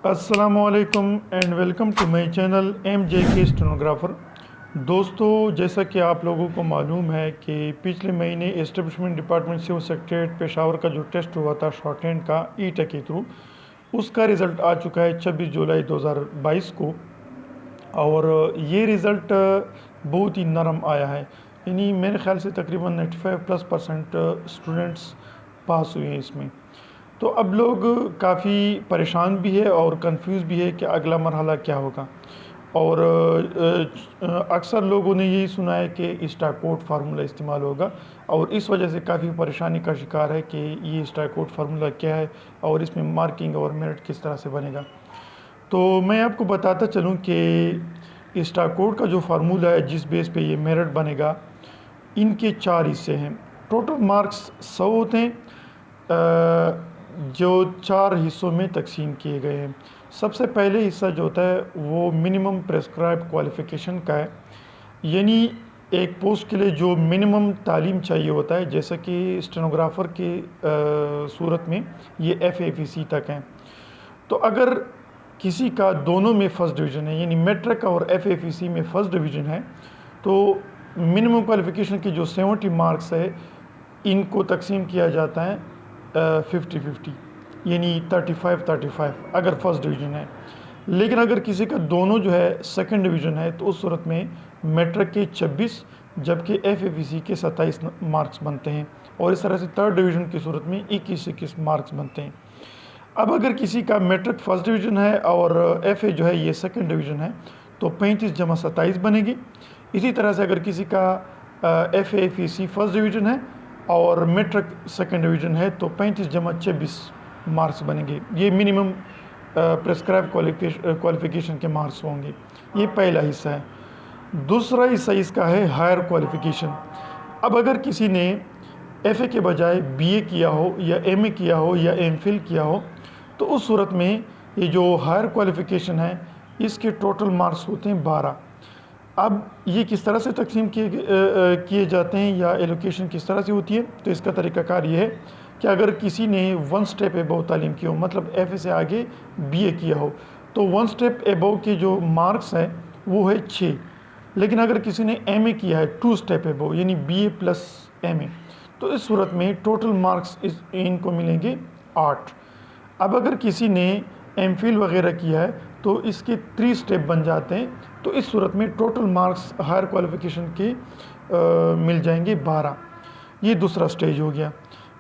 السلام علیکم and welcome to my channel M J K stenographer. دوستو، جیسا کہ آپ لوگوں کو معلوم ہے کہ پچھلے مہینے establishment department civil secretariat Peshawar کا جو ٹیسٹ ہوا تھا شارٹ ہینڈ کا ای ٹیک کے تھرو، اس کا رزلٹ آ چکا ہے 26 جولائی 2022 کو، اور یہ رزلٹ بہت ہی نرم آیا ہے۔ یعنی میرے خیال سے تقریباً 95% اسٹوڈنٹس پاس ہوئے ہیں اس میں۔ تو اب لوگ کافی پریشان بھی ہے اور کنفیوز بھی ہے کہ اگلا مرحلہ کیا ہوگا، اور اکثر لوگوں نے یہی سنا ہے کہ اسٹاکوٹ فارمولہ استعمال ہوگا، اور اس وجہ سے کافی پریشانی کا شکار ہے کہ یہ اسٹاکوٹ فارمولہ کیا ہے اور اس میں مارکنگ اور میرٹ کس طرح سے بنے گا۔ تو میں آپ کو بتاتا چلوں کہ اسٹاکوٹ کا جو فارمولہ ہے جس بیس پہ یہ میرٹ بنے گا، ان کے 4 حصے ہیں۔ ٹوٹل مارکس 100 ہوتے ہیں جو 4 حصوں میں تقسیم کیے گئے ہیں۔ سب سے پہلے حصہ جو ہوتا ہے وہ منیمم پریسکرائبڈ کوالیفیکیشن کا ہے، یعنی ایک پوسٹ کے لیے جو منیمم تعلیم چاہیے ہوتا ہے، جیسا کہ اسٹینوگرافر کے صورت میں یہ FAPC تک ہیں۔ تو اگر کسی کا دونوں میں فرسٹ ڈویژن ہے، یعنی میٹرک اور FAPC میں فرسٹ ڈویژن ہے، تو منیمم کوالیفیکیشن کے جو 70 مارکس ہے ان کو تقسیم کیا جاتا ہے 50-50، یعنی 35-35 اگر فرسٹ ڈویژن ہے۔ لیکن اگر کسی کا دونوں جو ہے سیکنڈ ڈویژن ہے تو اس صورت میں میٹرک کے 26 جبکہ FAPC کے 27 مارکس بنتے ہیں، اور اس طرح سے تھرڈ ڈویژن کی صورت میں 21 مارکس بنتے ہیں۔ اب اگر کسی کا میٹرک فرسٹ ڈویژن ہے اور FA جو ہے یہ سیکنڈ ڈویژن ہے تو 35 جمع 27 بنے گی۔ اسی طرح سے اگر کسی کا FAPC فرسٹ ڈویژن ہے اور میٹرک سیکنڈ ڈویژن ہے تو 35 جمع 26 مارکس بنیں گے۔ یہ منیمم پریسکرائب کوالیفیکیشن کے مارکس ہوں گے۔ یہ پہلا حصہ ہے۔ دوسرا حصہ اس کا ہے ہائر کوالیفیکیشن۔ اب اگر کسی نے FA کے بجائے BA کیا ہو یا MA کیا ہو یا MPhil کیا ہو تو اس صورت میں یہ جو ہائر کوالیفیکیشن ہے اس کے ٹوٹل مارکس ہوتے ہیں 12۔ اب یہ کس طرح سے تقسیم کیے جاتے ہیں یا ایلوکیشن کس طرح سے ہوتی ہے، تو اس کا طریقہ کار یہ ہے کہ اگر کسی نے 1 سٹیپ ابو تعلیم کی ہو، مطلب FA سے آگے BA کیا ہو، تو 1 سٹیپ ابو کے جو مارکس ہیں وہ ہے 6۔ لیکن اگر کسی نے MA کیا ہے 2 سٹیپ ابو، یعنی BA پلس MA، تو اس صورت میں ٹوٹل مارکس ان کو ملیں گے 8۔ اب اگر کسی نے MPhil وغیرہ کیا ہے تو اس کے 3 سٹیپ بن جاتے ہیں، تو اس صورت میں ٹوٹل مارکس ہائر کوالیفیکیشن کے مل جائیں گے 12۔ یہ دوسرا سٹیج ہو گیا۔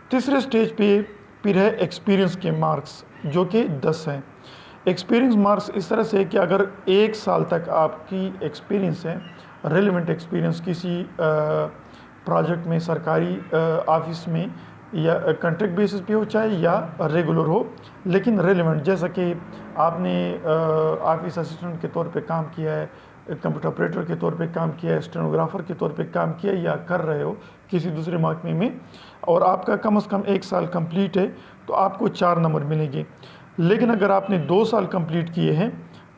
تیسرے سٹیج پہ پھر ہے ایکسپیرینس کے مارکس جو کہ 10 ہیں۔ ایکسپیرینس مارکس اس طرح سے کہ اگر 1 سال تک آپ کی ایکسپیرینس ہے، ریلیونٹ ایکسپیرینس کسی پروجیکٹ میں، سرکاری آفس میں، یا کنٹریکٹ بیسس پہ ہو چاہے یا ریگولر ہو، لیکن ریلیونٹ، جیسا کہ آپ نے آفس اسسٹنٹ کے طور پہ کام کیا ہے، کمپیوٹر آپریٹر کے طور پہ کام کیا ہے، اسٹینوگرافر کے طور پہ کام کیا یا کر رہے ہو کسی دوسرے محکمے میں، اور آپ کا کم از کم 1 سال کمپلیٹ ہے تو آپ کو 4 نمبر ملیں گے۔ لیکن اگر آپ نے 2 سال کمپلیٹ کیے ہیں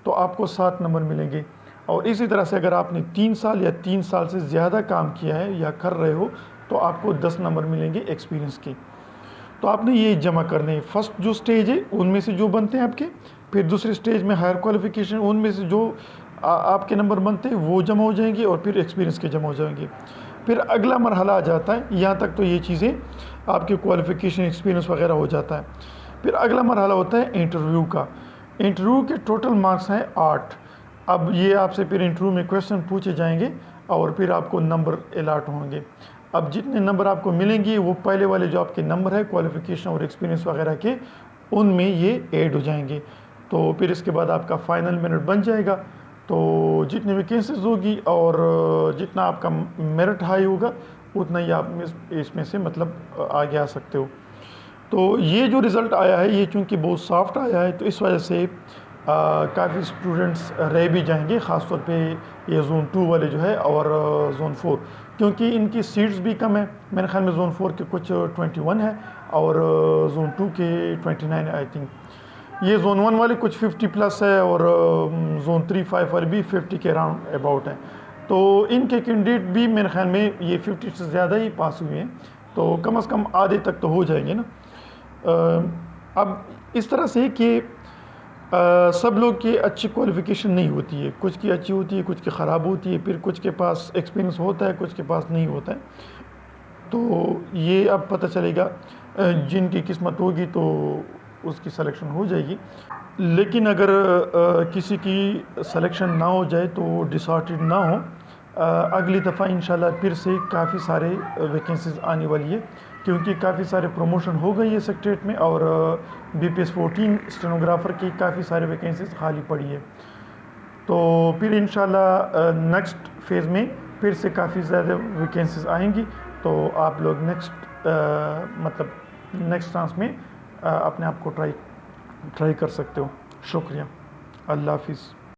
تو آپ کو 7 نمبر ملیں گے، اور اسی طرح سے اگر آپ نے 3 سال یا 3 سال سے زیادہ کام کیا ہے یا کر رہے ہو تو آپ کو 10 نمبر ملیں گے ایکسپیرینس کے۔ تو آپ نے یہ جمع کرنے ہیں، فرسٹ جو سٹیج ہے ان میں سے جو بنتے ہیں آپ کے، پھر دوسرے سٹیج میں ہائر کوالیفیکیشن، ان میں سے جو آپ کے نمبر بنتے ہیں وہ جمع ہو جائیں گے، اور پھر ایکسپیرینس کے جمع ہو جائیں گے۔ پھر اگلا مرحلہ آ جاتا ہے، یہاں تک تو یہ چیزیں آپ کے کوالیفیکیشن، ایکسپیرینس وغیرہ ہو جاتا ہے۔ پھر اگلا مرحلہ ہوتا ہے انٹرویو کا۔ انٹرویو کے ٹوٹل مارکس ہیں 8۔ اب یہ آپ سے پھر انٹرویو میں کویسچن پوچھے جائیں گے اور پھر آپ کو نمبر الاٹ ہوں گے۔ اب جتنے نمبر آپ کو ملیں گے وہ پہلے والے جو آپ کے نمبر ہے کوالیفیکیشن اور ایکسپیرینس وغیرہ کے، ان میں یہ ایڈ ہو جائیں گے۔ تو پھر اس کے بعد آپ کا فائنل میرٹ بن جائے گا۔ تو جتنی ویکینسیز ہوگی اور جتنا آپ کا میرٹ ہائی ہوگا اتنا ہی آپ اس میں سے مطلب آگے آ سکتے ہو۔ تو یہ جو رزلٹ آیا ہے یہ چونکہ بہت سافٹ آیا ہے تو اس وجہ سے کافی اسٹوڈنٹس رہ بھی جائیں گے، خاص طور پہ یہ زون 2 والے جو ہے اور زون 4، کیونکہ ان کی سیٹس بھی کم ہیں۔ میرے خیال میں زون 4 کے کچھ 21 ہے اور زون 2 کے 29 آئی تھنک۔ یہ زون 1 والے کچھ 50 پلس ہے، اور زون 3-5 والے بھی 50 کے اراؤنڈ اباؤٹ ہیں۔ تو ان کے کینڈیڈیٹ بھی میرے خیال میں یہ 50 سے زیادہ ہی پاس ہوئے ہیں، تو کم از کم آدھے تک تو ہو جائیں گے نا۔ اب اس طرح سے کہ سب لوگ کی اچھی کوالیفیکیشن نہیں ہوتی ہے، کچھ کی اچھی ہوتی ہے، کچھ کی خراب ہوتی ہے، پھر کچھ کے پاس ایکسپیرینس ہوتا ہے، کچھ کے پاس نہیں ہوتا ہے. تو یہ اب پتہ چلے گا، جن کی قسمت ہوگی تو اس کی سلیکشن ہو جائے گی. لیکن اگر کسی کی سلیکشن نہ ہو جائے تو وہ ڈسہارٹڈ نہ ہو. اگلی دفعہ انشاءاللہ پھر سے کافی سارے ویکینسیز آنے والی ہے، کیونکہ کافی سارے پروموشن ہو گئی ہے سیکٹریٹ میں، اور BPS 14 اسٹینوگرافر کی کافی سارے ویکینسیز خالی پڑی ہے. تو پھر انشاءاللہ نیکسٹ فیز میں پھر سے کافی زیادہ ویکینسیز آئیں گی. تو آپ لوگ نیکسٹ چانس میں اپنے آپ کو ٹرائی کر سکتے ہو. شکریہ. اللہ حافظ.